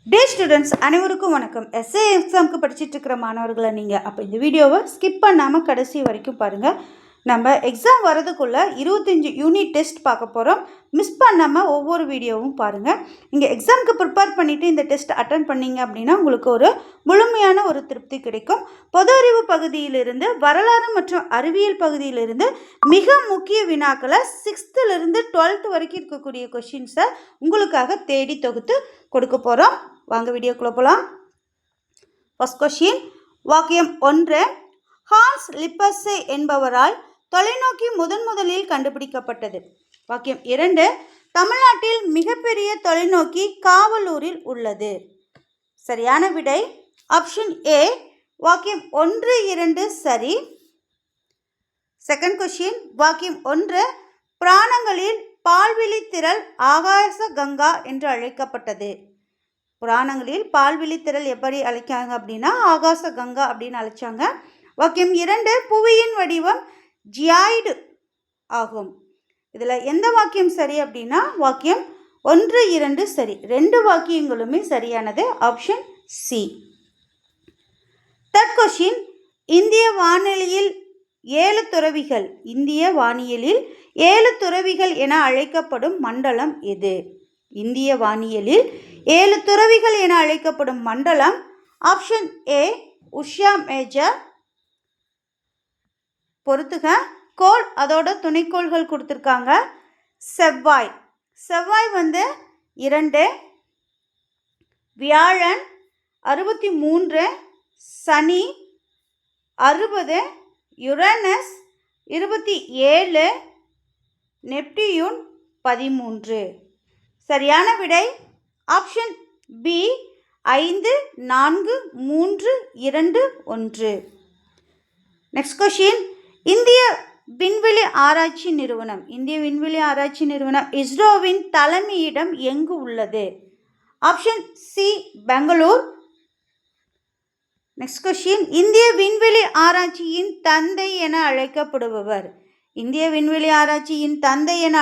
டே students அனைவருக்கும் வணக்கம். S A எக்ஸாமுக்கு படிச்சுட்டு இருக்கிற மாணவர்களை நீங்கள் அப்போ இந்த வீடியோவை ஸ்கிப் பண்ணாமல் கடைசி வரைக்கும் பாருங்கள். நம்ம எக்ஸாம் வரதுக்குள்ளே 25 யூனிட் டெஸ்ட் பார்க்க போகிறோம். மிஸ் பண்ணாமல் ஒவ்வொரு வீடியோவும் பாருங்கள். இங்கே எக்ஸாமுக்கு ப்ரிப்பேர் பண்ணிவிட்டு இந்த டெஸ்ட் அட்டன் பண்ணிங்க அப்படின்னா உங்களுக்கு ஒரு முழுமையான ஒரு திருப்தி கிடைக்கும். பொது அறிவு பகுதியிலிருந்து வரலாறு மற்றும் அறிவியல் பகுதியிலிருந்து மிக முக்கிய வினாக்களை 6th-லேருந்து 12th வரைக்கும் இருக்கக்கூடிய கொஷின்ஸை உங்களுக்காக தேடி தொகுத்து கொடுக்க போகிறோம். வாங்க வீடியோக்குள்ள போகலாம். ஃபர்ஸ்ட் கொஸ்டின், வாக்கியம் 1. ஹான்ஸ் லிப்பர்ஸே என்பவரால் தொலைநோக்கி முதலில் கண்டுபிடிக்கப்பட்டது. வாக்கியம் 2. தமிழ்நாட்டில் மிகப்பெரிய தொலைநோக்கி காவலூரில் உள்ளது. சரியான விடை ஆப்ஷன் ஏ, வாக்கியம் 1, 2 சரி. செகண்ட் கொஸ்டின், வாக்கியம் 1. புராணங்களில் பால்விழி திரள் ஆகாச கங்கா என்று அழைக்கப்பட்டது. புராணங்களில் பால்விழி திரள் எப்படி அழைக்காங்க அப்படின்னா ஆகாச கங்கா அப்படின்னு அழைச்சாங்க. வாக்கியம் 2. புவியின் வடிவம் ஜியாய்டு ஆகும். இதில் எந்த வாக்கியம் சரி அப்படின்னா வாக்கியம் 1, 2 சரி. 2 வாக்கியங்களுமே சரியானது. Option C. தேர்ட் கொஸ்டின், இந்திய வானியலில் 7 துறவிகள் என அழைக்கப்படும் மண்டலம் எது? இந்திய வானியலில் 7 துறவிகள் என அழைக்கப்படும் மண்டலம் ஆப்ஷன் ஏ, உஷா மேஜர். பொறுத்துக, கோள் அதோட துணைக்கோள்கள் கொடுத்துருக்காங்க. செவ்வாய் 2, வியாழன் 63, சனி 60, யுரேனஸ் 27, நெப்டியூன் 13. சரியான விடை ஆப்ஷன் பி, 5, 4, 3, 2, 1. நெக்ஸ்ட் கொஸ்டின், இந்திய விண்வெளி ஆராய்ச்சி நிறுவனம் இஸ்ரோவின் தலைமையிடம் எங்கு உள்ளது? Option C, Bengaluru. Next question, இந்திய விண்வெளி ஆராய்ச்சியின் தந்தை என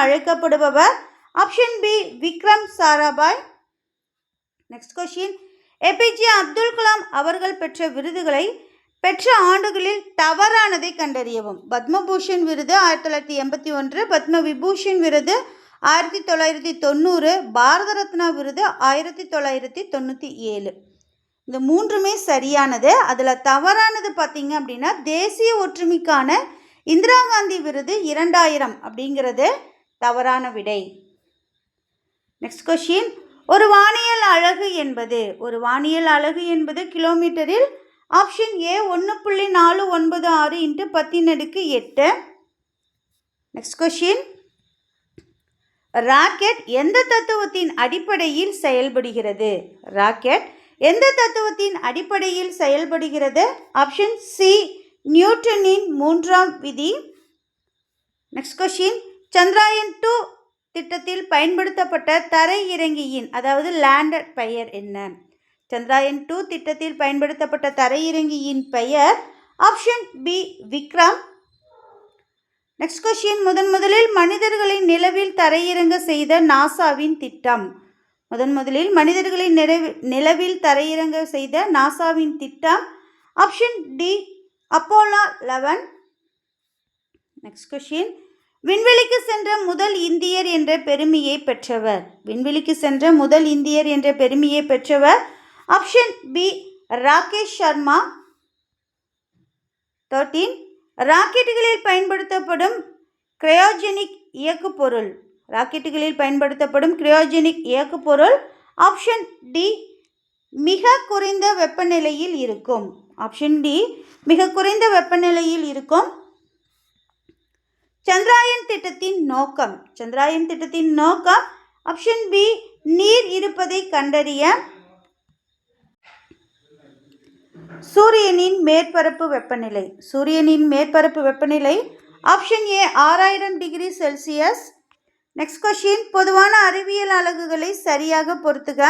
அழைக்கப்படுபவர் option B, Vikram Sarabhai. Next question, APJ Abdul Kalam அவர்கள் பெற்ற விருதுகளை பெற்ற ஆண்டுகளில் தவறானதை கண்டறியவும். பத்மபூஷன் விருது 1981, பத்ம விபூஷன் விருது 1990, பாரத ரத்னா விருது 1997. இந்த மூன்றுமே சரியானது. அதில் தவறானது பார்த்தீங்க அப்படின்னா தேசிய ஒற்றுமைக்கான இந்திரா காந்தி விருது 2000 அப்படிங்கிறது தவறான விடை. நெக்ஸ்ட் கொஸ்டின், ஒரு வானியல் அலகு என்பது கிலோமீட்டரில் option A 1.496 × 10⁸. Next question, rocket எந்த தத்துவத்தின் அடிப்படையில் செயல்படுகிறது? ஆப்ஷன் சி, நியூட்டனின் 3ஆம் விதி. நெக்ஸ்ட் கொஸ்டின், சந்திராயன் 2 திட்டத்தில் பயன்படுத்தப்பட்ட தரையிறங்கியின் லேண்டர் பெயர் என்ன? சந்திராயன் 2 திட்டத்தில் பயன்படுத்தப்பட்ட தரையிறங்கியின் பெயர் option B, Vikram. Next question, முதலில் மனிதர்களை நிலவில் தரையிறங்க செய்த நாசாவின் திட்டம். Option D, Apollo 11. Next question, விண்வெளிக்கு சென்ற முதல் இந்தியர் என்ற பெருமையை பெற்றவர் ஆப்ஷன் பி, ராகேஷ் சர்மா. 13, ராக்கெட்டுகளில் பயன்படுத்தப்படும் கிரையோஜெனிக் இயக்குபொருள் ஆப்ஷன் டி, மிக குறைந்த வெப்பநிலையில் இருக்கும். சந்திராயன் திட்டத்தின் நோக்கம் ஆப்ஷன் பி, நீர் இருப்பதை கண்டறிய. சூரியனின் மேற்பரப்பு வெப்பநிலை option A, 6000 degree Celsius. Next question, பொதுவான அறிவியல் அலகுகளை சரியாக பொறுத்துக.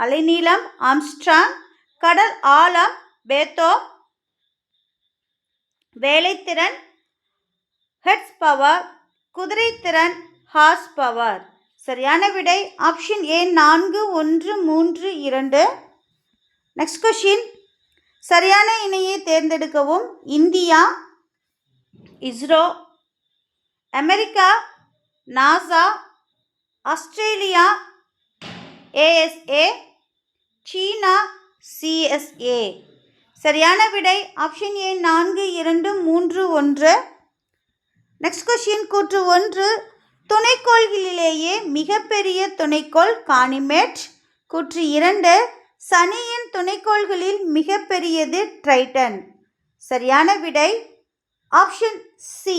அலைநீளம் ஆம்ஸ்ட்ராங், கடல் ஆழம் பேத்தோ, வேலைத்திறன் ஹெர்ட்ஸ் பவர், குதிரைத்திறன் ஹார்ஸ் பவர். சரியான விடை ஆப்ஷன் ஏ 4 1 3 2. நெக்ஸ்ட் கொஷின், சரியான இணையை தேர்ந்தெடுக்கவும். India, ISRO, America, NASA, Australia, ASA, China, CSA. சரியான விடை ஆப்ஷன் ஏ 4 2 3 1. நெக்ஸ்ட் கொஷின், கூற்று 1, துணைக்கோள்களிலேயே மிகப்பெரிய துணைக்கோள் கானிமெட். கூற்று 2, சனியின் துணைக்கோள்களில் மிகப்பெரியது ட்ரைட்டன். சரியான விடை ஆப்ஷன் சி,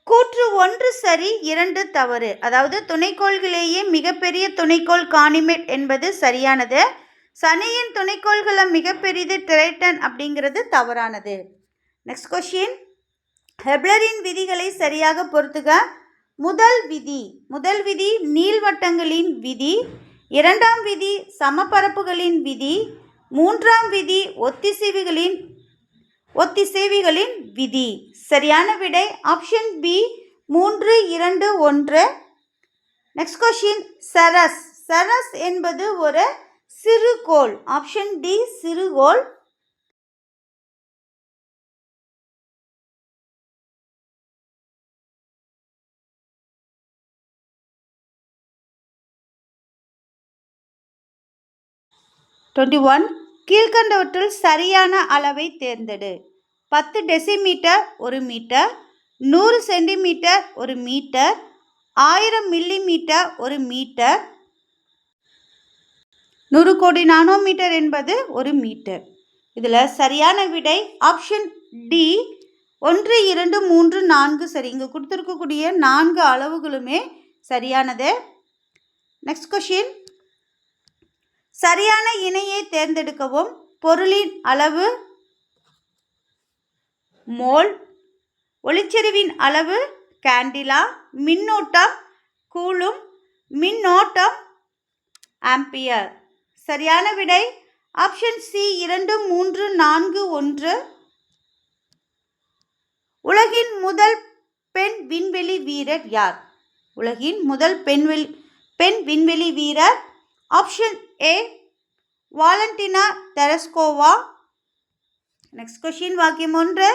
கூற்று 1 சரி, 2 தவறு. அதாவது துணைக்கோள்களிலேயே மிகப்பெரிய துணைக்கோள் கானிமெட் என்பது சரியானது. சனியின் துணைக்கோள்களை மிகப்பெரியது ட்ரைட்டன் அப்படிங்கிறது தவறானது. நெக்ஸ்ட் கொஷின், ஹெப்லரின் விதிகளை சரியாக பொறுத்துக. முதல் விதி நீள்வட்டங்களின் விதி. இரண்டாம் விதி சமபரப்புகளின் விதி. மூன்றாம் விதி ஒத்திசைவுகளின் விதி. சரியான விடை option B 3 2 1. Next question, Ceres என்பது ஒரு சிறுகோள். ஆப்ஷன் டி சிறுகோள். கீழ்கண்டவற்றுள் சரியான அளவை தேர்ந்தெடு. 10 decimetre 1 metre, 100 centimetre 1 metre, 1000 millimetre 1 metre, 100 crore nanometre என்பது 1 மீட்டர். இதில் சரியான விடை ஆப்ஷன் டி 1 2 3 4 சரி. இங்கே கொடுத்துருக்கக்கூடிய 4 அளவுகளுமே சரியானது. நெக்ஸ்ட் கொஷின், சரியான இணையை தேர்ந்தெடுக்கவும். பொருளின் அளவு மோல், ஒளிச்செறிவின் அளவு கேண்டிலா, மின்னூட்டம் கூலும், மின்னோட்டம் ஆம்பியர். சரியான விடை ஆப்ஷன் சி 2 3 4 1. உலகின் முதல் பெண் விண்வெளி வீரர் யார்? உலகின் முதல் பெண் விண்வெளி வீரர் option A வாலண்டினா Tereshkova. Next question, வாக்கியம் 1,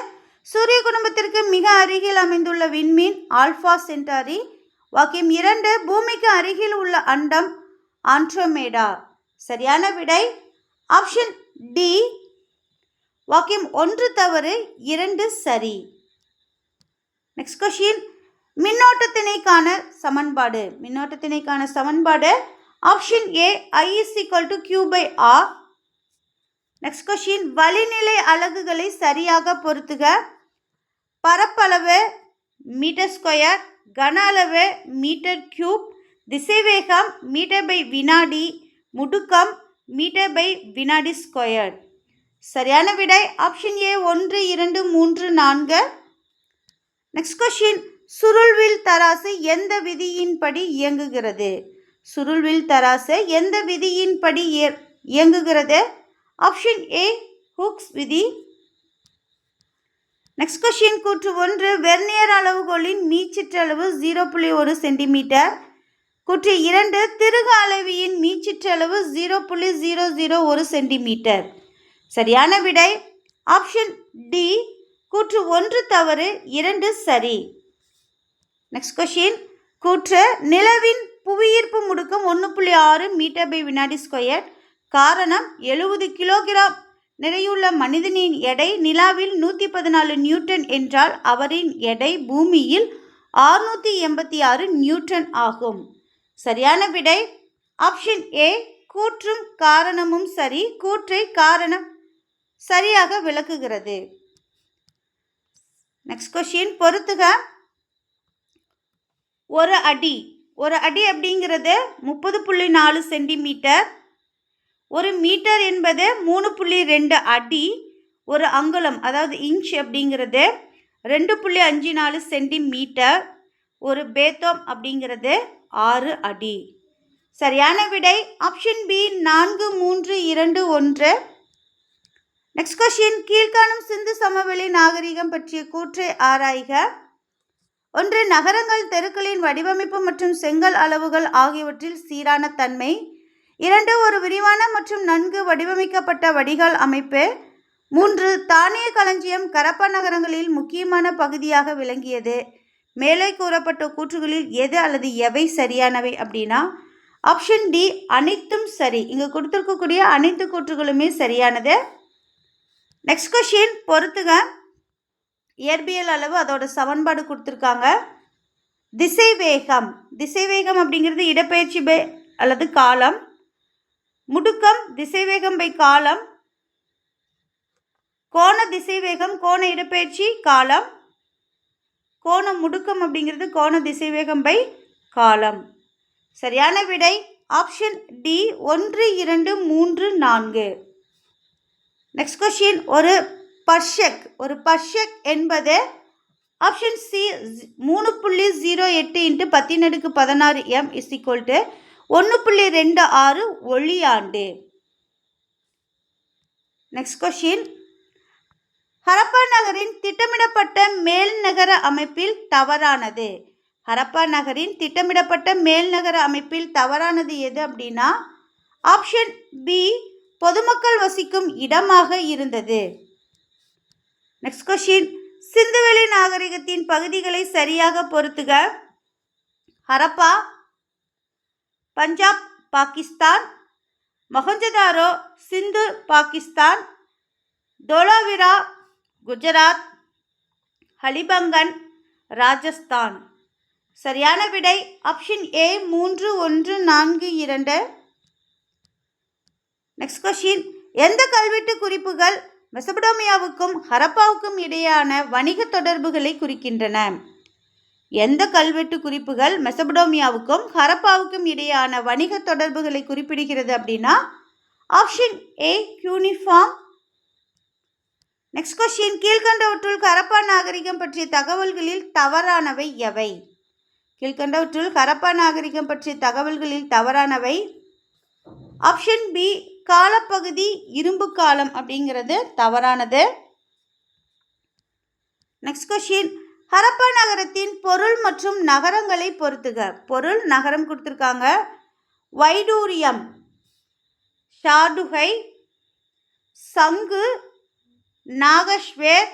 சூரிய குடும்பத்திற்கு மிக அருகில் அமைந்துள்ள விண்மீன் ஆல்ஃபா சென்டாரி. வாக்கியம் 2, பூமிக்கு அருகில் உள்ள அண்டம் ஆண்ட்ரோமேடா. சரியான விடை ஆப்ஷன் டி. வாக்கியம் 1 தவறு, 2 சரி. நெக்ஸ்ட் கொஷின், மின்னோட்டத்தினைக்கான சமன்பாடு option A I = Q/R. Next question, வளிநிலை அலகுகளை சரியாக பொறுத்துக. பரப்பளவு மீட்டர் ஸ்கொயர், கன அளவு மீட்டர் கியூப், திசைவேகம் மீட்டர்/வினாடி, முடுக்கம் மீட்டர்/வினாடி ஸ்கொயர். சரியான விடை ஆப்ஷன் ஏ 1 2 3 4. நெக்ஸ்ட் கொஷின், சுருள்வில் தராசு எந்த விதியின்படி இயங்குகிறது? சுருள்வில் தராசு எந்த விதியின்படி இயங்குகிறது? ஆப்ஷன் ஏ ஹூக்ஸ் விதி. நெக்ஸ்ட் கொஷின், கூற்று 1, வெர்னியர் அளவுகோலின் மீச்சிற்றளவு 0.1 சென்டிமீட்டர். கூற்று 2, திருகு அளவியின் மீச்சிற்றளவு 0.001 சென்டிமீட்டர். சரியான விடை ஆப்ஷன் டி. கூற்று 1 தவறு, 2 சரி. நெக்ஸ்ட் கொஷின், கூற்று நிலவின் புவியீர்ப்பு முடுக்கம் 1.6 மீட்டர்/வினாடி ஸ்கொயர். காரணம் 70 கிலோகிராம் நிறையுள்ள மனிதனின் எடை நிலாவில் 114 நியூட்டன் என்றால் அவரின் எடை பூமியில் 686 நியூட்டன் ஆகும். சரியான விடை ஆப்ஷன் ஏ கூற்றும் காரணமும் சரி. கூற்றை காரணம் சரியாக விளக்குகிறது. நெக்ஸ்ட் கொஷின், பொறுத்துக. ஒரு அடி அப்படிங்கிறது 30.4 சென்டிமீட்டர். ஒரு மீட்டர் என்பது 3.2 அடி. ஒரு அங்குலம் அதாவது இன்ச் அப்படிங்கிறது 2.54 சென்டிமீட்டர். ஒரு பேத்தோம் அப்படிங்கிறது 6 அடி. சரியான விடை ஆப்ஷன் பி 4 3 2 1. நெக்ஸ்ட் கொஷின், கீழ்காணும் சிந்து சமவெளி நாகரிகம் பற்றிய கூற்றை ஆராய்க. ஒன்று, நகரங்கள் தெருக்களின் வடிவமைப்பு மற்றும் செங்கல் அளவுகள் ஆகியவற்றில் சீரான தன்மை. 2, ஒரு விரிவான மற்றும் நன்கு வடிவமைக்கப்பட்ட வடிகால் அமைப்பு. 3, தானிய களஞ்சியம் கரப்பா நகரங்களில் முக்கியமான பகுதியாக விளங்கியது. மேலே கூறப்பட்ட கூற்றுகளில் எது அல்லது எவை சரியானவை அப்படின்னா ஆப்ஷன் டி அனைத்தும் சரி. இங்கே கொடுத்துருக்கக்கூடிய அனைத்து கூற்றுகளுமே சரியானது. நெக்ஸ்ட் கொஷின் பொறுத்துக. இயற்பியல் அளவு அதோட சமன்பாடு கொடுத்துருக்காங்க. திசைவேகம். திசைவேகம் அப்படிங்கிறது இடப்பெயர்ச்சி பை அல்லது காலம். முடுக்கம் திசைவேகம் பை காலம். கோண திசைவேகம் கோண இடப்பெயர்ச்சி காலம். கோண முடுக்கம் அப்படிங்கிறது கோண திசைவேகம் பை காலம். சரியான விடை ஆப்ஷன் டி 1, 2, 3, 4. நெக்ஸ்ட் கொஸ்டின் ஒரு பர்ஷக் என்பது ஆப்ஷன் சி 3.08 × 10⁻16 m = 1.26 ஒளியாண்டு. நெக்ஸ்ட் கொஸ்டின் ஹரப்பா நகரின் திட்டமிடப்பட்ட மேல்நகர அமைப்பில் தவறானது. ஹரப்பா நகரின் திட்டமிடப்பட்ட மேல்நகர அமைப்பில் தவறானது எது அப்படின்னா ஆப்ஷன் பி பொதுமக்கள் வசிக்கும் இடமாக இருந்தது. நெக்ஸ்ட் கொஸ்டின் சிந்துவெளி நாகரிகத்தின் பகுதிகளை சரியாக பொறுத்துக. ஹரப்பா பஞ்சாப் பாகிஸ்தான். மொஹஞ்சதாரோ சிந்து பாகிஸ்தான். தோலாவிரா குஜராத். ஹலிபங்கன் ராஜஸ்தான். சரியான விடை ஆப்ஷன் ஏ 3, 1, 4, 2. நெக்ஸ்ட் கொஸ்டின் எந்த கல்வெட்டு குறிப்புகள் மெசபடோமியாவுக்கும் ஹரப்பாவுக்கும் இடையேயான வணிக தொடர்புகளை குறிக்கின்றன? எந்த கல்வெட்டு குறிப்புகள் மெசபடோமியாவுக்கும் ஹரப்பாவுக்கும் இடையேயான வணிக தொடர்புகளை குறிப்பிடுகிறது அப்படின்னா option A uniform. Next question கீழ்கண்டவற்றுள் ஹரப்பா நாகரிகம் பற்றிய தகவல்களில் தவறானவை எவை? கீழ்கண்டவற்றுள் ஹரப்பா நாகரிகம் பற்றிய தகவல்களில் தவறானவை ஆப்ஷன் பி காலப்பகுதி இரும்பு காலம் அப்படிங்கிறது தவறானது. நெக்ஸ்ட் கொஸ்டின் ஹரப்பா நகரத்தின் பொருள் மற்றும் நகரங்களை பொறுத்துக. பொருள் நகரம் கொடுத்துருக்காங்க. வைடூரியம், ஷாடுகை, சங்கு, நாகஸ்வேர்,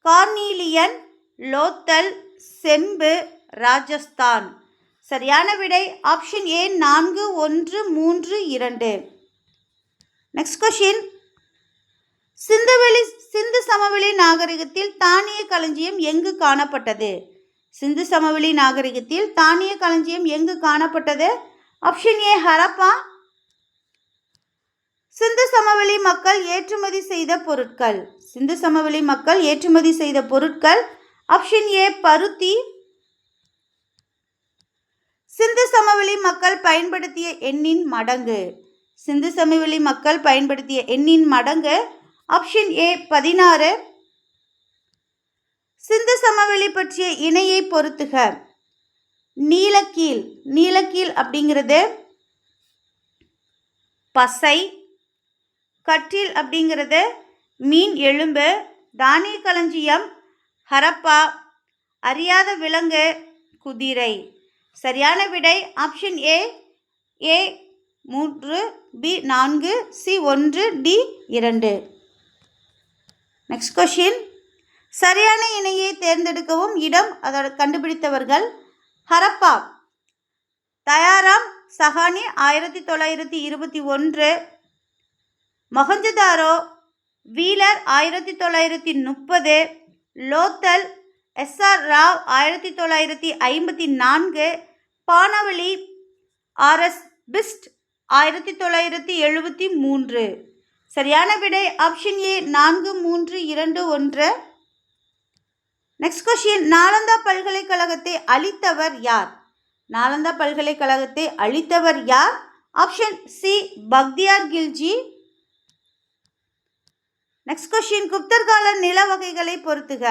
கார்னீலியன், லோத்தல், செம்பு, ராஜஸ்தான். சரியான விடை ஆப்ஷன் ஏ 4, 1, 3, 2. நெக்ஸ்ட் கொஸ்டின் சிந்து சமவெளி நாகரிகத்தில் தானிய களஞ்சியம் எங்கு காணப்பட்டது? சிந்து சமவெளி நாகரிகத்தில் தானிய களஞ்சியம் எங்கு காணப்பட்டது? Option A Harappa. சிந்து சமவெளி மக்கள் ஏற்றுமதி செய்த பொருட்கள். சிந்து சமவெளி மக்கள் ஏற்றுமதி செய்த பொருட்கள் ஆப்ஷன் ஏ பருத்தி. சிந்து சமவெளி மக்கள் பயன்படுத்திய எண்ணின் மடங்கு. சிந்து சமவெளி மக்கள் பயன்படுத்திய எண்ணின் மடங்கு ஆப்ஷன் ஏ 16. சிந்து சமவெளி பற்றிய இணையை பொறுத்துக. நீலக்கீல். நீலக்கீல் அப்படிங்கிறது பசை. கட்டில் அப்படிங்கிறது மீன் எலும்பு. தானிய களஞ்சியம் ஹரப்பா. அறியாத விலங்கு குதிரை. சரியான விடை option A 3, B 4, C 1, D 2. Next question சரியான இணையை தேர்ந்தெடுக்கவும். இடம் அதோட கண்டுபிடித்தவர்கள் Harappa Dayaram Sahni 1921. Mohenjodaro Wheeler 1930. Lothal SR Rao 1954. Banawali RS Bisht 1973. சரியான விடை option A 4, 3, 2, 1. Next question Nalanda பல்கலைக்கழகத்தை அளித்தவர் யார்? நாலந்தா பல்கலைக்கழகத்தை அளித்தவர் யார்? Option C Bakhtiyar Khilji. Next question குப்தர் கால நில வகைகளை பொறுத்துக.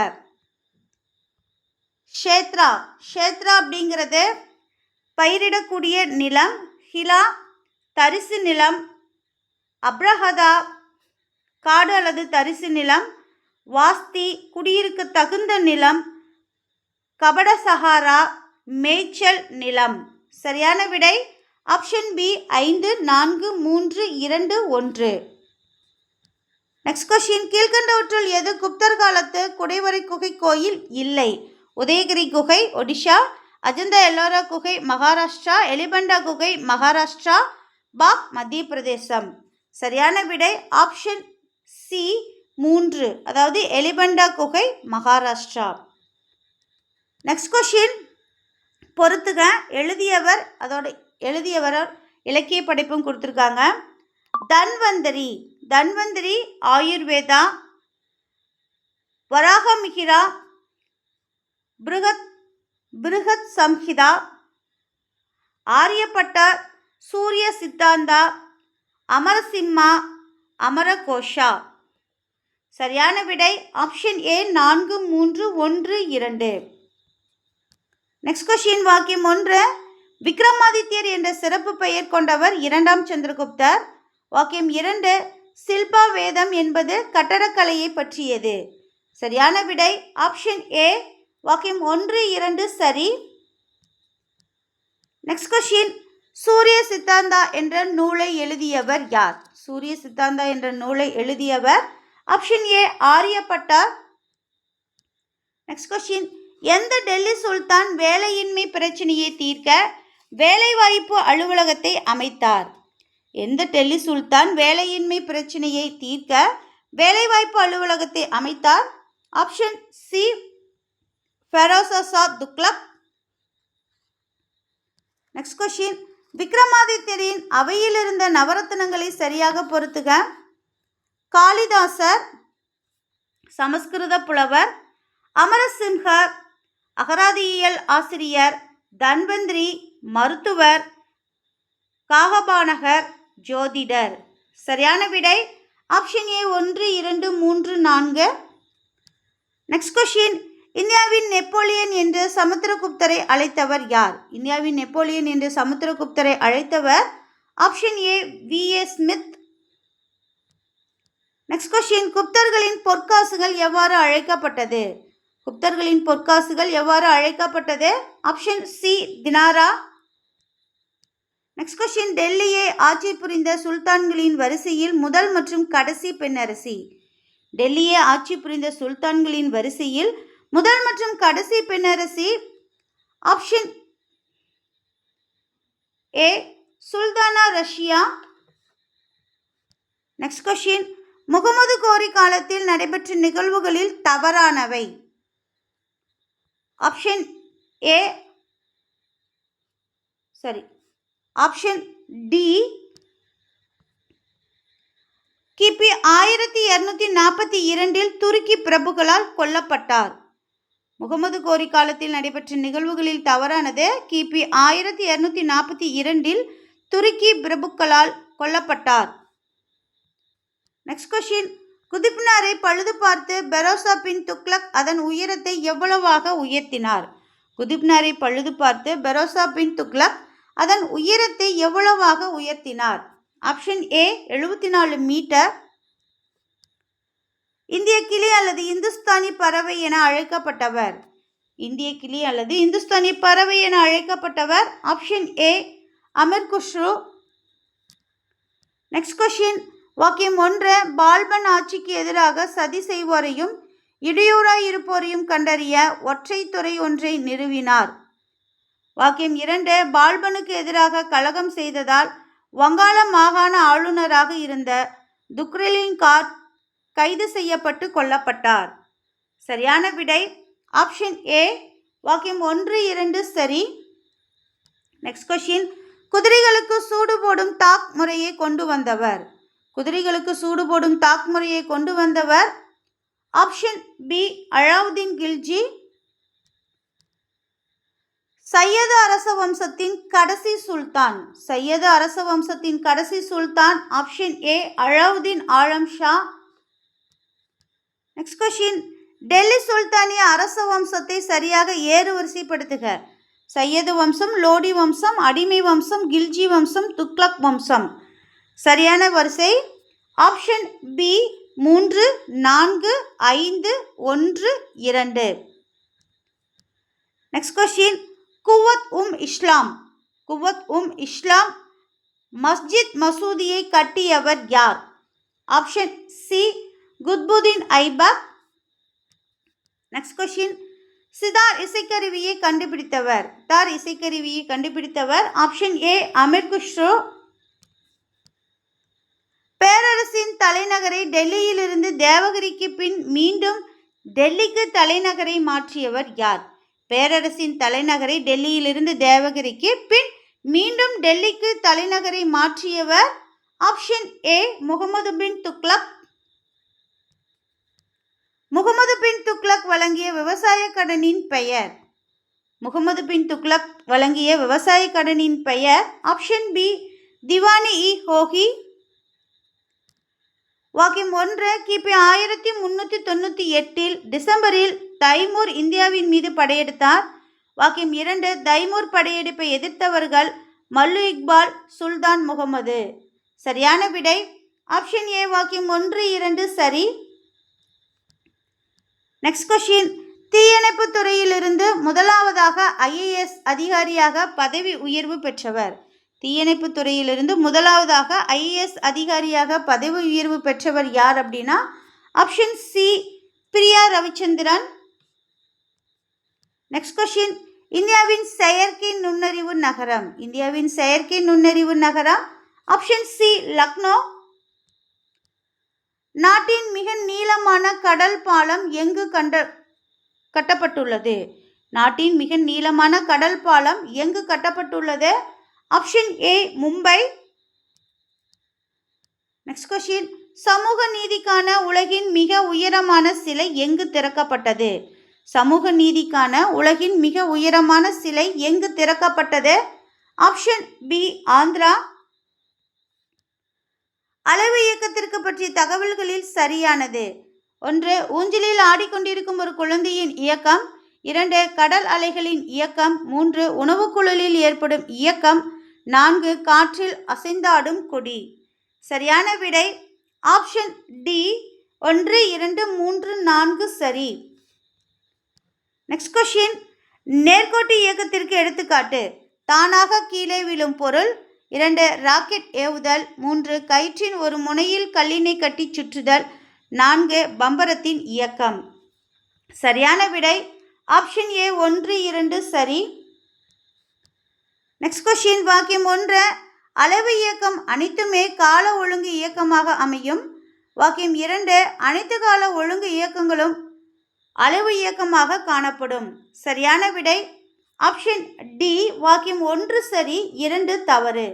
ஷேத்ரா. ஷேத்ரா அப்படிங்கிறது பயிரிடக்கூடிய நிலம். ஹிலா தரிசு நிலம். அப்ரஹதா காடு அல்லது தரிசு நிலம். வாஸ்தி குடியிருக்க தகுந்த நிலம், கபட சஹாரா மேய்ச்சல் நிலம். சரியான விடை ஆப்ஷன் பி 5, 4, 3, 2, 1. நெக்ஸ்ட் கொஸ்டின், கீழ்கண்டவற்றுள் எது குப்தர் காலத்து குடைவரை குகை கோயில் இல்லை? உதயகிரி குகை ஒடிஷா, அஜந்தா எல்லோரா குகை மகாராஷ்டிரா, எலிபண்டா குகை மகாராஷ்டிரா, பாக் மத்திய பிரதேசம். சரியான விடை ஆப்ஷன் சி 3, அதாவது எலிபண்டா குகை மகாராஷ்டிரா. நெக்ஸ்ட் கொஸ்டின் பொறுத்துக. எழுதியவர் இலக்கிய படைப்பும் கொடுத்துருக்காங்க. தன்வந்திரி ஆயுர்வேதா, வராகமிகிரா, பிருகத் சம்ஹிதா, ஆரியப்பட்டா, சூரிய சித்தாந்தா, அமரசிம்மா, அமரகோஷா. சரியான விடை ஆப்ஷன் ஏ 4, 3, 1, 2. நெக்ஸ்ட் கொஸ்டின், வாக்கியம் 1, விக்ரமாதித்யர் என்ற சிறப்பு பெயர் கொண்டவர் 2ஆம் சந்திரகுப்தர். வாக்கியம் 2, சில்பா வேதம் என்பது கட்டடக்கலையை பற்றியது. சரியான விடை ஆப்ஷன் ஏ வாக்கியம் 1, 2 சரி. நெக்ஸ்ட் கொஸ்டின், சூரிய சித்தாந்தா என்ற நூலை எழுதியவர் யார்? சூரிய சித்தாந்தா என்ற நூலை எழுதியவர் option A Aryabhata. Next question, எந்த டெல்லி சுல்தான் வேலையின்மை பிரச்சனையை தீர்க்க வேலைவாய்ப்பு அலுவலகத்தை அமைத்தார்? எந்த டெல்லி சுல்தான் வேலையின்மை பிரச்சனையை தீர்க்க வேலைவாய்ப்பு அலுவலகத்தை அமைத்தார்? Option C Firoza Tughlaq. Next question, விக்ரமாதித்யரின் அவையில் இருந்த நவரத்னங்களை சரியாக பொறுத்துக. காளிதாசர், சமஸ்கிருத புலவர், அமரசிம்ஹர், அகராதியியல் ஆசிரியர், தன்வந்திரி மருத்துவர், காகபானகர் ஜோதிடர். சரியான விடை ஆப்ஷன் ஏ 1, 2, 3, 4. நெக்ஸ்ட் கொஸ்டின், இந்தியாவின் நெப்போலியன் என்று சமுத்திரகுப்தரை அழைத்தவர் யார்? இந்தியாவின் நெப்போலியன் என்று சமுத்திரகுப்தரை அழைத்தவர் option A VA. Smith. Next question, குப்தர்களின் பொற்காசுகள் எவ்வாறு அழைக்கப்பட்டது? குப்தர்களின் பொற்காசுகள் எவ்வாறு அழைக்கப்பட்டது? Option C Dinara. Next question, டெல்லியை ஆட்சி புரிந்த சுல்தான்களின் வரிசையில் முதல் மற்றும் கடைசி பெண்ணரசி. டெல்லியை ஆட்சி புரிந்த சுல்தான்களின் வரிசையில் முதல் மற்றும் கடைசி பெண்ணரசி option A Sultana Razia. Next question, Muhammad Ghori காலத்தில் நடைபெற்ற நிகழ்வுகளில் தவறானவை. ஆப்ஷன் ஏ ஆப்ஷன் டி கிபி 1242 துருக்கி பிரபுக்களால் கொல்லப்பட்டார். முகமது கோரி காலத்தில் நடைபெற்ற நிகழ்வுகளில் தவறானது. கிபி 1242 துருக்கி பிரபுக்களால் கொல்லப்பட்டார். நெக்ஸ்ட் கொஸ்டின், குதுப்மினாரை பழுது பார்த்து பெரோசா பின் துக்ளக் அதன் உயரத்தை எவ்வளவாக உயர்த்தினார்? குதுப்மினாரை பழுது பார்த்து பெரோசா பின் துக்ளக் அதன் உயரத்தை எவ்வளவாக உயர்த்தினார்? Option A 74 metre. இந்திய கிளி அல்லது இந்துஸ்தானி பறவை என அழைக்கப்பட்டவர். இந்திய கிளி அல்லது இந்துஸ்தானி பறவை என அழைக்கப்பட்டவர் option A Amir Khusrau. Next question, வாக்கியம் 1, பால்பன் ஆட்சிக்கு எதிராக சதி செய்வோரையும் இடையூறாய் இருப்போரையும் கண்டறிய ஒற்றை துறை ஒன்றை நிறுவினார். வாக்கியம் 2, பால்பனுக்கு எதிராக கலகம் செய்ததால் வங்காள மாகாண ஆளுநராக இருந்த துக்ரிலின் கார் கைது செய்யப்பட்டு கொல்லப்பட்டார். சரியான விடை ஆப்ஷன் ஏ வாக்கியம் 1, 2 சரி. நெக்ஸ்ட் கொஸ்டின், குதிரைகளுக்கு சூடு போடும் தாக் முறையை கொண்டு வந்தவர். குதிரைகளுக்கு சூடு போடும் தாக் முறையை கொண்டு வந்தவர் ஆப்ஷன் பி அலாவுதீன் கில்ஜி. சையது அரச வம்சத்தின் கடைசி சுல்தான். சையது அரச வம்சத்தின் கடைசி சுல்தான் option A Alauddin Alam Shah. Next question, Delhi சுல்தானிய அரச வம்சத்தை சரியாக ஏறுவரிசைப்படுத்துக. சையது வம்சம், லோடி வம்சம், அடிமை வம்சம், கில்ஜி வம்சம், துக்ளக் வம்சம். சரியான வரிசை option B 3 4 5 1 2. Next question. Quwwat Islam Masjid மசூதியை கட்டியவர் யார்? Option C Qutbuddin Aibak. Next question. Sitar இசைக்கருவியை கண்டுபிடித்தவர் ஆப்ஷன் ஏ அமீர் குஸ்ரோ. பேரரசின் தலைநகரை டெல்லியிலிருந்து தேவகிரிக்கு பின் மீண்டும் டெல்லிக்கு தலைநகரை மாற்றியவர் யார்? பேரரசின் தலைநகரை டெல்லியிலிருந்து தேவகிரிக்கு பின் மீண்டும் டெல்லிக்கு தலைநகரை மாற்றியவர் ஆப்ஷன் ஏ முகமது பின் துக்ளக். முகமது பின் துக்ளக் வழங்கிய விவசாய கடனின் பெயர் ஆப்ஷன் பி திவானி இ ஹோகி. வாக்கியம் 1. கிபி 1398 டிசம்பரில் தைமூர் இந்தியாவின் மீது படையெடுத்தார். வாக்கியம் 2. தைமூர் படையெடுப்பை எதிர்த்தவர்கள் மல்லு இக்பால், சுல்தான் முகமது. சரியான விடை ஆப்ஷன் ஏ வாக்கியம் 1, 2 சரி. Next question. தீயணைப்பு துறையிலிருந்து முதலாவதாக IAS அதிகாரியாக பதவி உயர்வு பெற்றவர். தீயணைப்பு துறையிலிருந்து முதலாவதாக IAS அதிகாரியாக பதவி உயர்வு பெற்றவர் யார் அப்படின்னா option C Priya Ravichandran. Next question. இந்தியாவின் செயற்கை நுண்ணறிவு நகரம் ஆப்ஷன் சி லக்னோ. நாட்டின் மிக நீளமான கடல் பாலம் எங்கு கட்டப்பட்டுள்ளது? நாட்டின் மிக நீளமான கடல் பாலம் எங்கு கட்டப்பட்டுள்ளது? Option A Mumbai. Next question. சமூக நீதிக்கான உலகின் மிக உயரமான சிலை எங்கு திறக்கப்பட்டது? சமூக நீதிக்கான உலகின் மிக உயரமான சிலை எங்கு திறக்கப்பட்டது? Option B Andhra. அளவு இயக்கத்திற்கு பற்றிய தகவல்களில் சரியானது. 1. ஊஞ்சலில் ஆடிக்கொண்டிருக்கும் ஒரு குழந்தையின் இயக்கம். 2. கடல் அலைகளின் இயக்கம். 3. உணவுக்குழலில் ஏற்படும் இயக்கம். 4. காற்றில் அசைந்தாடும் கொடி. சரியான விடை ஆப்ஷன் டி 1, 2, 3, 4 சரி. Next question. நேர்கோட்டு இயக்கத்திற்கு எடுத்துக்காட்டு. தானாக கீழே விழும் பொருள். 2. ராக்கெட் ஏவுதல். 3. கயிற்றின் ஒரு முனையில் கல்லினை கட்டி சுற்றுதல். 4. பம்பரத்தின் இயக்கம். சரியான விடை ஆப்ஷன் ஏ 1, 2 சரி. Next question. வாக்கியம் 1. அளவு இயக்கம் அனைத்துமே கால ஒழுங்கு இயக்கமாக அமையும். வாக்கியம் 2. அனைத்து கால ஒழுங்கு இயக்கங்களும் அளவு இயக்கமாக காணப்படும். சரியான விடை ஆப்ஷன் டி வாக்கியம் 1 சரி, 2 தவறு.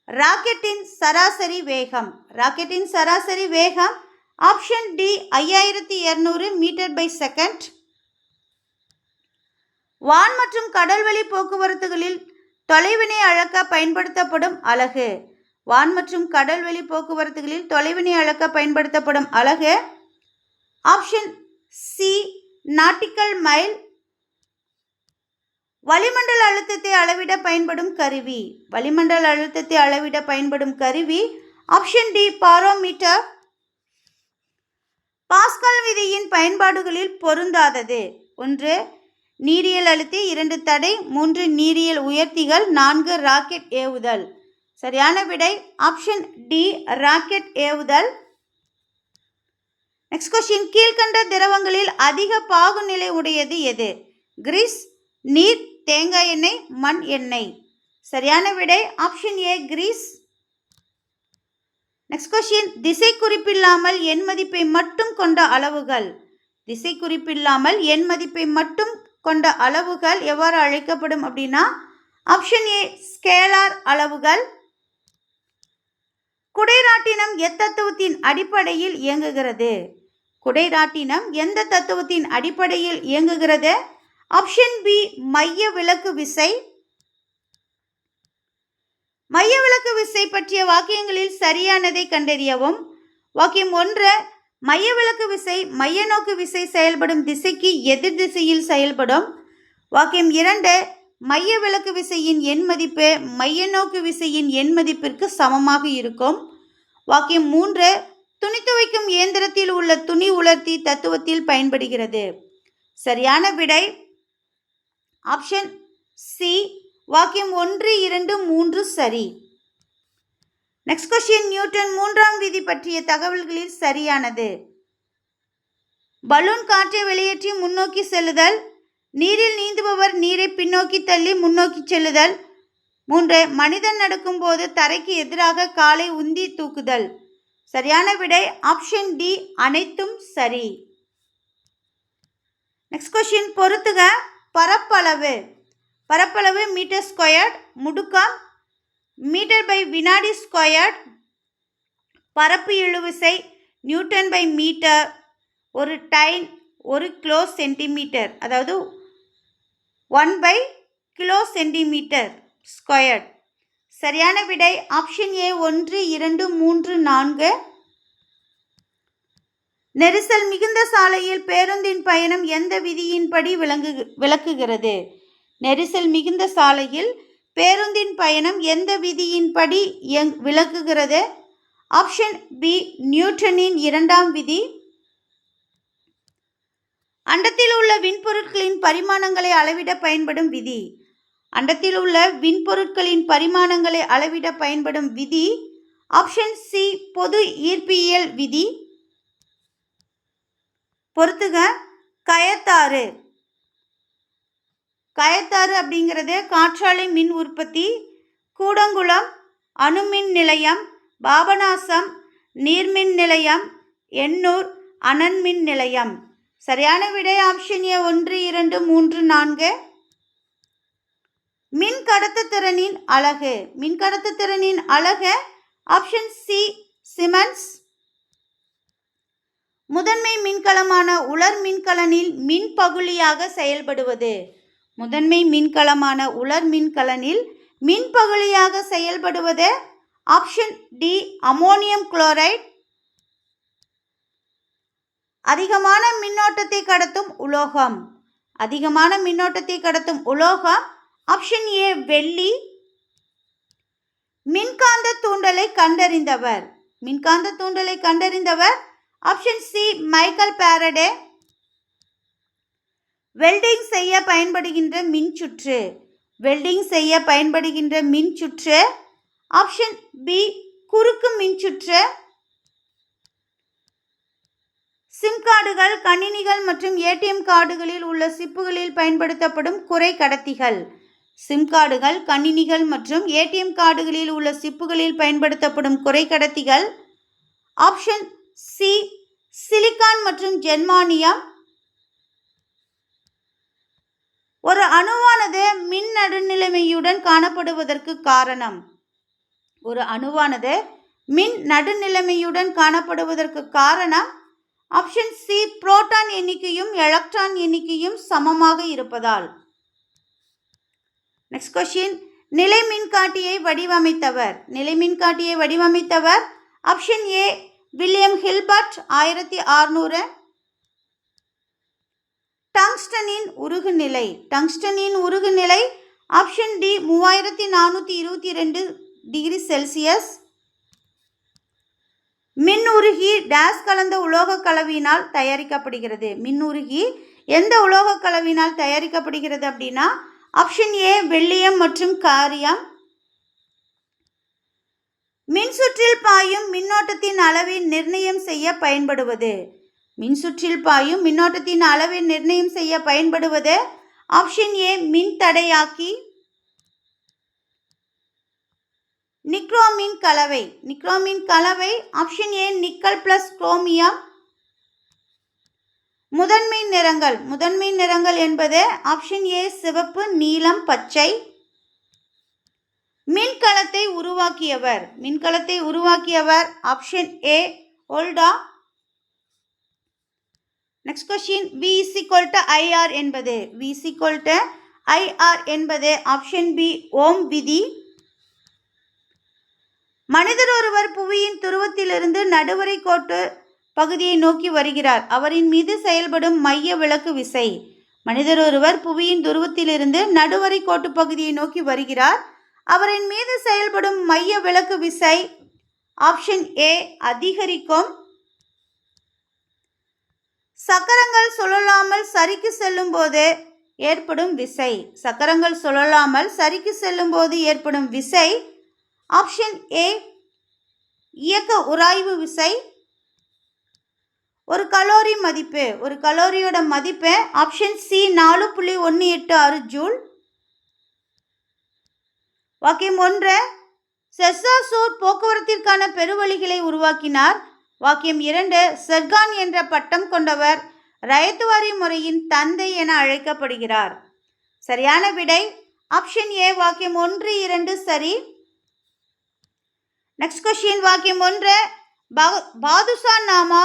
ராக்கெட்டின் சராசரி வேகம் ஆப்ஷன் டி 5200 மீட்டர்/செகண்ட். வான் மற்றும் கடல்வழி போக்குவரத்துகளில் தொலைவினை அளக்க பயன்படுத்தப்படும் அலகு. Option C nautical mile. வளிமண்டல அழுத்தத்தை அளவிட பயன்படும் கருவி ஆப்ஷன் டி பாரோமீட்டர். பாஸ்கல் விதியின் பயன்பாடுகளில் பொருந்தாதது. 1. நீரியல் அழுத்தி. 2. தடை. 3. நீரியல் உயர்த்திகள். 4. ராக்கெட் ஏவுதல். சரியான விடை ஆப்ஷன் டி ராக்கெட் ஏவுதல். Next question. கீழ்கண்ட திரவங்களில் அதிக பாகுநிலை உடையது எது? கிரீஸ், நீர், தேங்காய் எண்ணெய், மண் எண்ணெய். சரியான விடை option A grease. Next question. திசை குறிப்பில்லாமல் எண் மதிப்பை மட்டும் கொண்ட அளவுகள் எவ்வாறு அழைக்கப்படும் அப்படின்னா ஆப்ஷன் ஏ ஸ்கேலார் அளவுகள். குடைராட்டினம் எத்தத்துவத்தின் அடிப்படையில் இயங்குகிறது? எந்த தத்துவத்தின் அடிப்படையில் இயங்குகிறது? ஆப்ஷன் பி மைய விலக்கு விசை. மைய விலக்கு விசை பற்றிய வாக்கியங்களில் சரியானதை கண்டறியவும். வாக்கியம் 1. மைய விலக்கு விசை மைய நோக்கு விசை செயல்படும் திசைக்கு எதிர் திசையில் செயல்படும். வாக்கியம் 2. மைய விலக்கு விசையின் எண் மதிப்பு மைய நோக்கு விசையின் எண் மதிப்பிற்கு சமமாக இருக்கும். வாக்கியம் 3 துணி துவைக்கும் இயந்திரத்தில் உள்ள துணி உலர்த்தி தத்துவத்தில் பயன்படுகிறது. சரியான விடை ஆப்ஷன் சி. வாக்கியம் 1, 2, 3 சரி. Next question. நியூட்டன் 3ஆம் விதி பற்றிய தகவல்களில் சரியானது. பலூன் காற்றை வெளியேற்றி முன்னோக்கி செல்லுதல். நீரில் நீந்துபவர் நீரை பின்னோக்கி தள்ளி முன்னோக்கி செல்லுதல். 3 மனிதன் நடக்கும்போது தரைக்கு எதிராக காலை உந்தி தூக்குதல். சரியான விடை ஆப்ஷன் டி. அனைத்தும் சரி. Next question. பொறுத்துக. பரப்பளவு. பரப்பளவு மீட்டர் ஸ்கொயர்ட். முடுக்கம் மீட்டர் பை வினாடி ஸ்கொயர்ட். பரப்பு இழுவிசை நியூட்டன் பை மீட்டர். ஒரு டைன் 1 கிலோ சென்டிமீட்டர், அதாவது 1 பை கிலோ சென்டிமீட்டர் ஸ்கொயர்ட். சரியான விடை ஆப்ஷன் ஏ 1, 2, 3, 4. நெரிசல் மிகுந்த சாலையில் பேருந்தின் பயணம் எந்த விதியின்படி விளக்குகிறது? நெரிசல் மிகுந்த சாலையில் பேருந்தின் பயணம் எந்த விதியின்படி விளக்குகிறது? Option B. நியூட்டனின் 2ஆம் விதி. அண்டத்தில் உள்ள விண்பொருட்களின் பரிமாணங்களை அளவிட பயன்படும் விதி. அண்டத்தில் உள்ள விண்பொருட்களின் பரிமாணங்களை அளவிட பயன்படும் விதி ஆப்ஷன் சி. பொது ஈர்ப்பியல் விதி. பொறுத்துக. கயத்தாறு. கயத்தாறு அப்படிங்கிறது காற்றாலை மின் உற்பத்தி. கூடங்குளம் அணுமின் நிலையம், பாபநாசம் நீர்மின் நிலையம், எண்ணூர் அனல்மின் நிலையம். சரியான விடை ஆப்ஷன் ஏ 1, 2, 3, 4. மின் கடத்துத்திறனின் அலகு. மின் கடத்துத்திறனின் அலகு ஆப்ஷன் சி. சிமென்ஸ். முதன்மை மின்கலமான உலர் மின்கலனில் மின் பகுளியாக செயல்படுவது. முதன்மை மின்கலமான உலர் மின்கலனில் மின் பகுளியாக செயல்படுவது ஆப்ஷன் டி. Ammonium chloride. அதிகமான மின்னோட்டத்தை கடத்தும் உலோகம். அதிகமான மின்னோட்டத்தை கடத்தும் உலோகம் ஆப்ஷன் ஏ. வெள்ளி. மின்காந்த தூண்டலை கண்டறிந்தவர். மின்காந்த தூண்டலை கண்டறிந்தவர் option C. Michael Faraday. Welding செய்ய பயன்படுகின்ற மின்சுற்று. வெல்டிங் செய்ய பயன்படுகின்ற மின்சுற்று ஆப்ஷன் பி. குறுக்கு மின்சுற்று. சிம் கார்டுகள், கணினிகள் மற்றும் ஏடிஎம் கார்டுகளில் உள்ள சிப்புகளில் பயன்படுத்தப்படும் குறை கடத்திகள். சிம் கார்டுகள், கணினிகள் மற்றும் ஏடிஎம் கார்டுகளில் உள்ள சிப்புகளில் பயன்படுத்தப்படும் குறை கடத்திகள் ஆப்ஷன் சி. சிலிக்கான் மற்றும் ஜெர்மானியம். ஒரு அணுவானது மின் நடுநிலைமையுடன் காணப்படுவதற்கு காரணம். ஒரு அணுவானது மின் நடுநிலைமையுடன் காணப்படுவதற்கு காரணம் ஆப்ஷன் சி. புரோட்டான் எண்ணிக்கையும் எலக்ட்ரான் எண்ணிக்கையும் சமமாக இருப்பதால். Next question. நிலை மின்காட்டியை வடிவமைத்தவர். நிலை மின்காட்டியை வடிவமைத்தவர் ஆப்ஷன் ஏ. William Gilbert 1600. டங்ஸ்டனின் உருகுநிலை. டங்ஸ்டனின் உருகுநிலை ஆப்ஷன் டி. 3422 degree Celsius. மின் உருகி டேஸ் கலந்த உலோக கலவையினால் தயாரிக்கப்படுகிறது. மின் உருகி எந்த உலோக கலவையினால் தயாரிக்கப்படுகிறது அப்படின்னா ஆப்ஷன் ஏ. வெள்ளியம் மற்றும் காரியம். மின்சுற்றில் பாயும் மின்னோட்டத்தின் அளவை நிர்ணயம் செய்ய பயன்படுவது. மின்சுற்றில் பாயும் மின்னோட்டத்தின் அளவை நிர்ணயம் செய்ய பயன்படுவது ஆப்ஷன் ஏ. மின்தடையாக்கி. நிக்ரோமின் கலவை. நிக்ரோமின் கலவை option A. Nickel plus chromium. முதன்மை நிறங்கள். முதன்மை நிறங்கள் என்பது ஆப்ஷன் ஏ. சிவப்பு, நீலம், பச்சை. மின்கலத்தை உருவாக்கியவர். மின்கலத்தை உருவாக்கியவர் option A. Volta. Next question. V = IR என்பது. V = IR என்பது ஆப்ஷன் பி. ஓம் விதி. மனிதர் ஒருவர் புவியின் துருவத்திலிருந்து நடுவரை கோட்டு பகுதியை நோக்கி வருகிறார். அவரின் மீது செயல்படும் மைய விலக்கு விசை. மனிதர் ஒருவர் புவியின் துருவத்திலிருந்து நடுவரை கோட்டு பகுதியை நோக்கி வருகிறார். அவரின் மீது செயல்படும் மைய விலக்கு விசை ஆப்ஷன் ஏ அதிகரிக்கும். சக்கரங்கள் சுழலாமல் சரிக்கு செல்லும் போது ஏற்படும் விசை. சக்கரங்கள் சுழலாமல் சரிக்கு செல்லும் போது ஏற்படும் விசை ஆப்ஷன் ஏ இயக்க உராய்வு விசை. ஒரு கலோரி மதிப்பு, ஒரு கலோரியோட மதிப்பு ஆப்ஷன் சி 4.186 ஜூல். வாக்கியம் 1 செஸ்ஸாசூர் போக்குவரத்திற்கான பெருவழிகளை உருவாக்கினார். வாக்கியம் 2 செர்கான் என்ற பட்டம் கொண்டவர் ரயத்துவாரி முறையின் தந்தை என அழைக்கப்படுகிறார். சரியான விடை ஆப்ஷன் ஏ வாக்கியம் 1, 2 சரி. நெக்ஸ்ட் கொஸ்டின் வாக்கியம் 1 பாதுஷா நாமா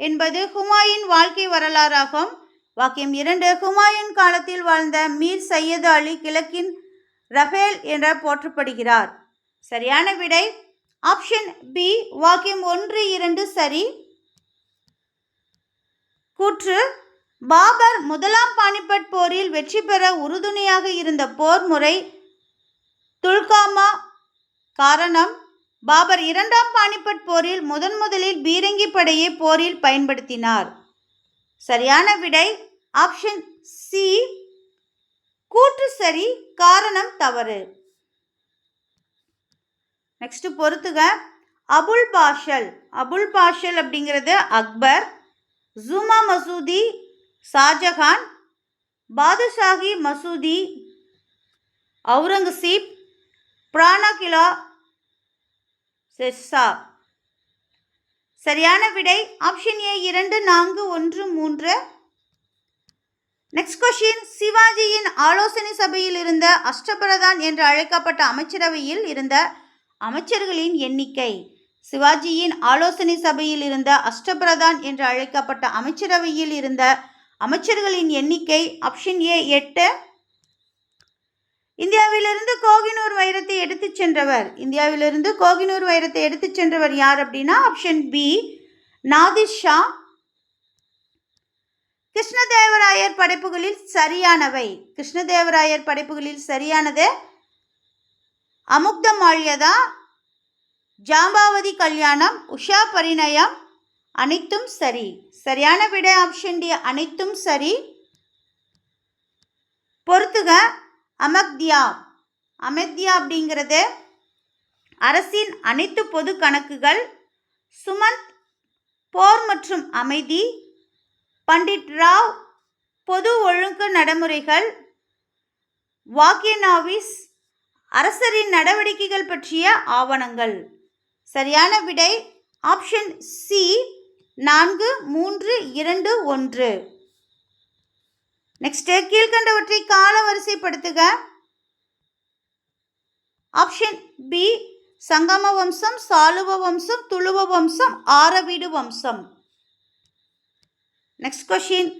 என்பது ஹுமாயூன் வாழ்க்கை வரலாறாகும். வாக்கியம் 2 ஹுமாயூன் காலத்தில் வாழ்ந்த மீர் சையது அலி கிழக்கின் ரஃபேல் என போற்றப்படுகிறார். சரியான விடை ஆப்ஷன் பி வாக்கியம் 1, 2 சரி. கூற்று பாபர் முதலாம் பானிபட் போரில் வெற்றி பெற உறுதுணையாக இருந்த போர் முறை துல்காமா. காரணம் பாபர் இரண்டாம் பானிபட் போரில் முதலில் பீரங்கி படையை போரில் பயன்படுத்தினார். சரியான விடை ஆப்ஷன் சி கூற்று சரி, காரணம் தவறு. நெக்ஸ்ட் பொறுத்துக. அபுல் பாஷல், அபுல் பாஷல் அப்படிங்கிறது அக்பர், ஜுமா மசூதி ஷாஜகான், பாதுஷாஹி மசூதி அவுரங்கசீப், புராணா கிலா ஷெர்ஷா. சரியான விடை ஆப்ஷன் ஏ 2, 4, 1, 3. நெக்ஸ்ட் கொஸ்டின் சிவாஜியின் ஆலோசனை சபையில் இருந்த அஷ்டபிரதான் என்று அழைக்கப்பட்ட அமைச்சரவையில் இருந்த அமைச்சர்களின் எண்ணிக்கை. சிவாஜியின் ஆலோசனை சபையில் இருந்த அஷ்டபிரதான் என்று அழைக்கப்பட்ட அமைச்சரவையில் இருந்த அமைச்சர்களின் எண்ணிக்கை ஆப்ஷன் ஏ 8. இந்தியாவிலிருந்து கோகினூர் வைரத்தை எடுத்துச் சென்றவர், இந்தியாவிலிருந்து கோகினூர் வைரத்தை எடுத்துச் சென்றவர் யார் அப்படின்னா ஆப்ஷன் பி நாதிர் ஷா. கிருஷ்ணதேவராயர் படைப்புகளில் சரியானவை. கிருஷ்ணதேவராயர் படைப்புகளில் சரியானது அமுக்த மால்யதா, ஜாம்பாவதி கல்யாணம், உஷா பரிணயம் அனைத்தும் சரி. சரியான விடை ஆப்ஷன் டி அனைத்தும் சரி. பொறுத்துக. அமக்தியா, அமக்தியா அப்படிங்கிறது அரசின் அனைத்து பொது கணக்குகள், சுமந்த் போர் மற்றும் அமைதி, பண்டிட் ராவ் பொது ஒழுங்கு நடைமுறைகள், வாக்கியநாவிஸ் அரசரின் நடவடிக்கைகள் பற்றிய ஆவணங்கள். சரியான விடை ஆப்ஷன் சி 4, 3, 2, 1. நெக்ஸ்ட் கீழ்கண்டவற்றை கால வரிசைப்படுத்துக. ஆப்ஷன் பி சங்கம வம்சம், சாலுவ வம்சம், துளுவ வம்சம், ஆரவீடு வம்சம். நெக்ஸ்ட் கொஸ்டின்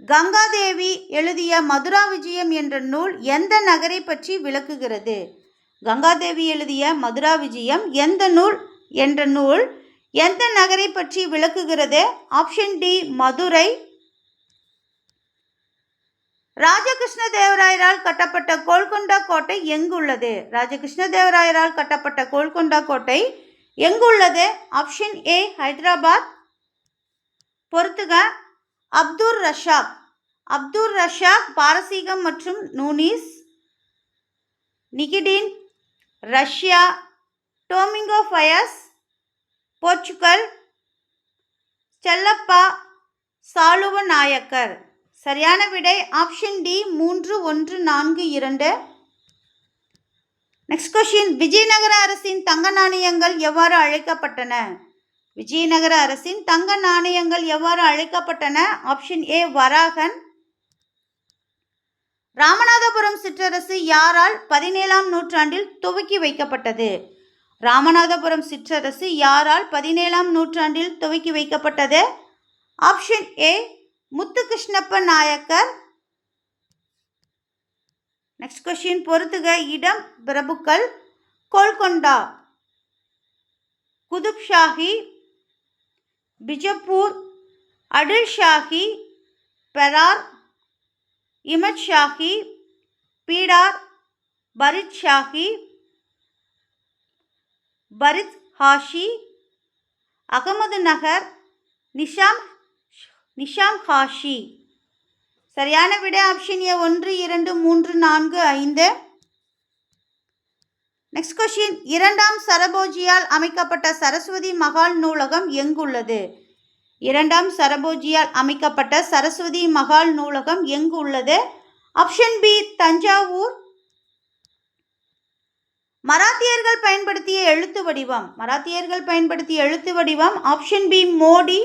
கங்காதேவி எழுதிய மதுரா விஜயம் என்ற நூல் எந்த நகரை பற்றி விளக்குகிறது? கங்காதேவி எழுதிய மதுரா விஜயம் என்ற நூல் எந்த நகரை பற்றி விளக்குகிறது? Option D Madurai. ராஜகிருஷ்ண தேவராயரால் கட்டப்பட்ட கோல்கொண்டா கோட்டை எங்குள்ளது? ராஜகிருஷ்ண தேவராயரால் கட்டப்பட்ட கோல்கொண்டா கோட்டை எங்குள்ளது? Option A Hyderabad. பொறுத்துக. அப்துர் ரஷாக், அப்துர் ரஷாக் பாரசீகம் மற்றும் Nuniz, Nikitin Russia, Domingo Paes Portugal, Chellappa Saluva Nayakkar. சரியான விடை option D 3, 1, 4, 2. Next question Vijayanagara அரசின் தங்க நாணயங்கள் எவ்வாறு அழைக்கப்பட்டன? விஜயநகர அரசின் தங்க நாணயங்கள் எவ்வாறு அழைக்கப்பட்டன? Option A வராகன். ராமநாதபுரம் சிற்றரசு யாரால் 17ஆம் நூற்றாண்டில் துவக்கி வைக்கப்பட்டது? ராமநாதபுரம் சிற்றரசு யாரால் 17ஆம் நூற்றாண்டில் துவக்கி வைக்கப்பட்டது? Option A Muthukrishnappa Nayakkar. Next question பொறுத்துக. இடம் பிரபுக்கள். கோல்கொண்டா, குதுப் ஷாஹி, பிஜப்பூர், அடில் ஷாஹி, பெரார், இமத் ஷாஹி, பீடார், பரித் ஷாஹி, பரித் ஹாஷி, அகமது நகர், நிஷாம் ஹாஷி. சரியான விடை ஆப்ஷன் ஏ 1, 2, 3, 4, 5. நெக்ஸ்ட் கொஸ்டின், இரண்டாம் சரபோஜியால் அமைக்கப்பட்ட சரஸ்வதி மகால் நூலகம் எங்குள்ளது? இரண்டாம் சரபோஜியால் அமைக்கப்பட்ட சரஸ்வதி மகால் நூலகம் எங்கு உள்ளது? Option B Thanjavur. மராத்தியர்கள் பயன்படுத்திய எழுத்து வடிவம் ஆப்ஷன் பி மோடி.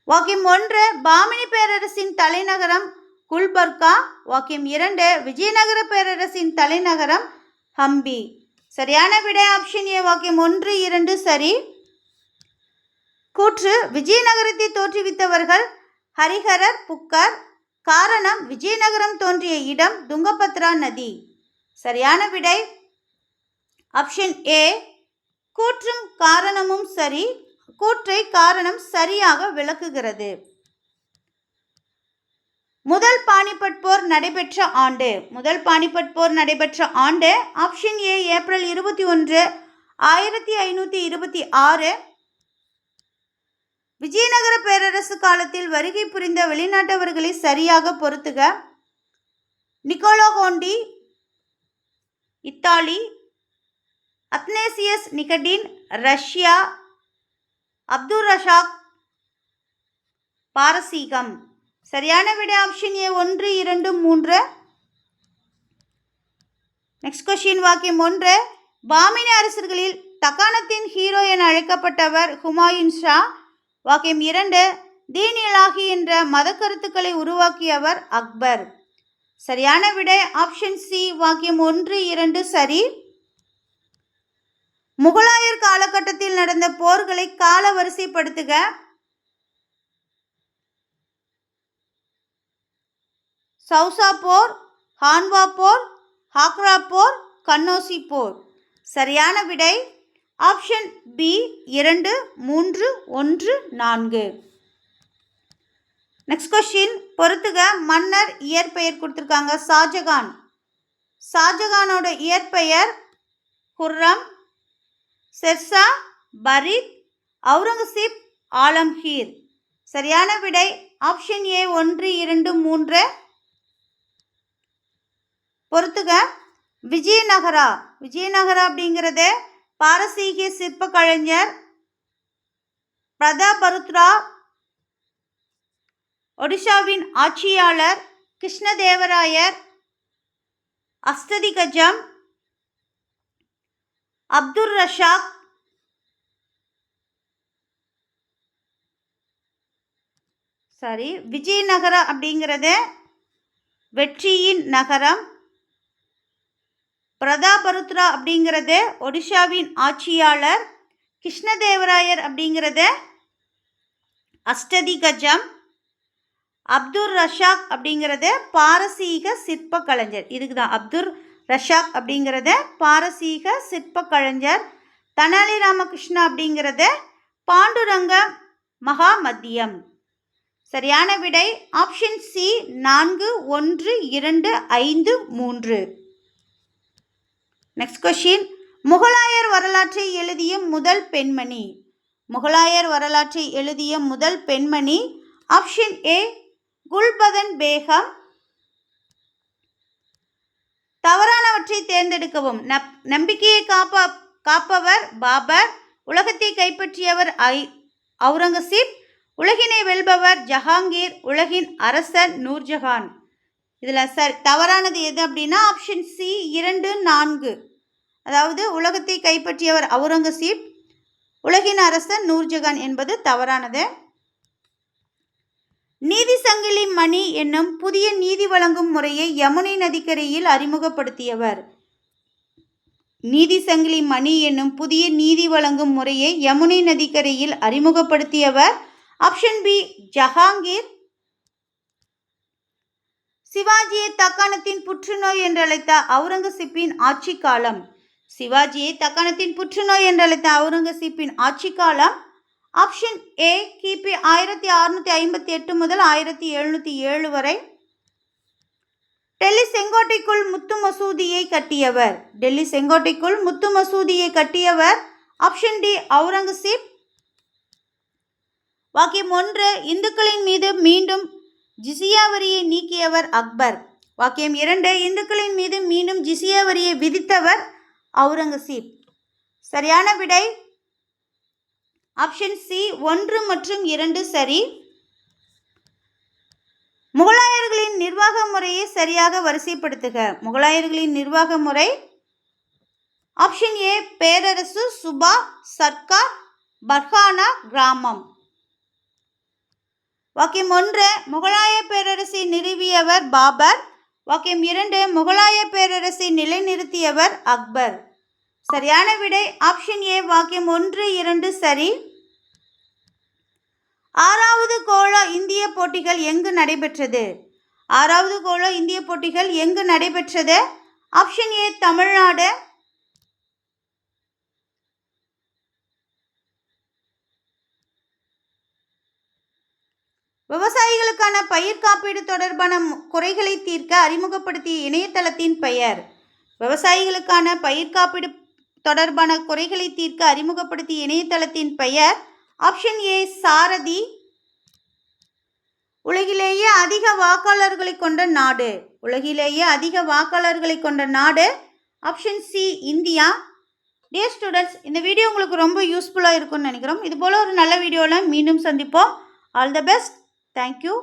வாக்கியம் 1, பாமினி பேரரசின் தலைநகரம் குல்பர்கா. வாக்கியம் 2, விஜயநகர பேரரசின் தலைநகரம் ஹம்பி. சரியான விடை ஆப்ஷன் ஏ வாக்கியம் 1, 2 சரி. கூற்று, விஜயநகரத்தை தோற்றுவித்தவர்கள் ஹரிஹரர் புக்கர். காரணம், விஜயநகரம் தோன்றிய இடம் துங்கபத்ரா நதி. சரியான விடை ஆப்ஷன் ஏ கூற்றும் காரணமும் சரி. கூற்றை காரணம் சரியாக விளக்குகிறது. முதல் பானிபட் போர் நடைபெற்ற ஆண்டு ஆப்ஷன் ஏ ஏப்ரல் 21, 1526. விஜயநகர பேரரசு காலத்தில் வருகை புரிந்த வெளிநாட்டவர்களை சரியாக பொறுத்துக. Niccolo Conti Italy, Athanasius Nikitin Russia, Abdul Razzaq பாரசீகம். சரியான விடை ஆப்ஷன் ஏ 1, 2, 3. நெக்ஸ்ட் கொஸ்டின், வாக்கியம் 1, பாமினி அரசர்களில் தக்காணத்தின் ஹீரோ என அழைக்கப்பட்டவர் ஹுமாயூன் ஷா. வாக்கியம் 2, தீன் இலாஹி என்ற மத கருத்துக்களை உருவாக்கியவர் அக்பர். சரியான விடை ஆப்ஷன் சி வாக்கியம் 1, 2 சரி. முகலாயர் காலகட்டத்தில் நடந்த போர்களை கால வரிசைப்படுத்துக. சௌசா போர், ஹான்வா போர், ஹாக்ரா போர், கன்னோசி போர். சரியான விடை ஆப்ஷன் பி 2, 3, 1, 4. நெக்ஸ்ட் கொஸ்டின், பொறுத்துக. மன்னர் இயற்பெயர் கொடுத்துருக்காங்க. ஷாஜகானோட இயற்பெயர் குர்ரம், ஷெர்ஷா, பரீத், அவுரங்கசீப், ஆலம்கீர். சரியான விடை ஆப்ஷன் ஏ 1, 2, 3. பொறுத்துக. விஜயநகரா அப்படிங்கிறது பாரசீக சிற்ப கலைஞர் பிரதாபருத்ரா. ஒடிஷாவின் ஆட்சியாளர் கிருஷ்ணதேவராயர். அஷ்டதிகஜம் அப்துல் ரஷாக். விஜயநகரா அப்படிங்கிறது வெற்றியின் நகரம். பிரதாபருத்ரா அப்படிங்கிறது ஒடிஷாவின் ஆட்சியாளர். கிருஷ்ணதேவராயர் அப்படிங்கிறது அஷ்டதிகஜம். அப்துல் ரஷாக் அப்படிங்கிறது பாரசீக சிற்ப கலைஞர். இதுக்கு தான் அப்துல் ரஷாக் அப்படிங்கிறது பாரசீக சிற்ப கலைஞர். தெனாலி ராமகிருஷ்ணா அப்படிங்கிறது பாண்டுரங்க மகாமத்தியம். சரியான விடை ஆப்ஷன் சி 4, 1, 2, 5, 3. நெக்ஸ்ட் கொஸ்டின், முகலாயர் வரலாற்றை எழுதிய முதல் பெண்மணி ஆப்ஷன் ஏ குல்பதன் பேகம். தவறானவற்றை தேர்ந்தெடுக்கவும். நம்பிக்கையை காப்பவர் பாபர். உலகத்தை கைப்பற்றியவர் அவுரங்கசீப். உலகினை வெல்பவர் ஜஹாங்கீர். உலகின் அரசர் நூர்ஜஹான். இதில் தவறானது எது அப்படின்னா ஆப்ஷன் சி 2, 4. அதாவது உலகத்தை கைப்பற்றியவர் அவுரங்கசீப், உலகின் அரசர் நூர்ஜஹான் என்பது தவறானது. நீதி சங்கிலி மணி என்னும் புதிய நீதி வழங்கும் முறையை யமுனை நதிக்கரையில் அறிமுகப்படுத்தியவர். நீதி சங்கிலி மணி என்னும் புதிய நீதி வழங்கும் முறையை யமுனை நதிக்கரையில் அறிமுகப்படுத்தியவர் ஆப்ஷன் பி ஜஹாங்கீர். சிவாஜியை தக்காணத்தின் புற்றுநோய் என்றழைத்த அவுரங்கசீப்பின் ஆட்சி காலம். ஆப்ஷன் ஏ கிபி 1658 முதல் 1707 வரை. டெல்லி செங்கோட்டைக்குள் முத்து மசூதியை கட்டியவர். Option D Aurangzeb. வாக்கியம் 1 இந்துக்களின் மீது மீண்டும் ஜிசியா வரியை நீக்கியவர் அக்பர். வாக்கியம் 2 இந்துக்களின் மீது மீண்டும் ஜிசியா வரியை விதித்தவர் அவுரங்கசீப். சரியான விடை ஆப்ஷன் சி 1 மற்றும் 2 சரி. முகலாயர்களின் நிர்வாக முறையை சரியாக வரிசைப்படுத்துக. முகலாயர்களின் நிர்வாக முறை ஆப்ஷன் ஏ பேரரசு, சுபா, சர்க்கார், பர்ஹானா, கிராமம். வாக்கியம் 1 முகலாய பேரரசை நிறுவியவர் பாபர். வாக்கியம் 2 முகலாய பேரரசை நிலைநிறுத்தியவர் அக்பர். சரியான விடை ஆப்ஷன் ஏ வாக்கியம் 1, 2 சரி. 6வது கோள இந்திய போட்டிகள் எங்கு நடைபெற்றது? 6வது கோள இந்திய போட்டிகள் எங்கு நடைபெற்றது? Option A Tamil Nadu. விவசாயிகளுக்கான பயிர் காப்பீடு தொடர்பான குறைகளை தீர்க்க அறிமுகப்படுத்திய இணையதளத்தின் பெயர். விவசாயிகளுக்கான பயிர் காப்பீடு தொடர்பான குறைகளை தீர்க்க அறிமுகப்படுத்திய இணையதளத்தின் பெயர் ஆப்ஷன் ஏ சாரதி. உலகிலேயே அதிக வாக்காளர்களை கொண்ட நாடு. உலகிலேயே அதிக வாக்காளர்களை கொண்ட நாடு option C India. Dear students, இந்த வீடியோ உங்களுக்கு ரொம்ப யூஸ்ஃபுல்லாக இருக்கும்னு நினைக்கிறோம். இது போல் ஒரு நல்ல வீடியோவில் மீண்டும் சந்திப்போம். All the best. தேங்க்யூ.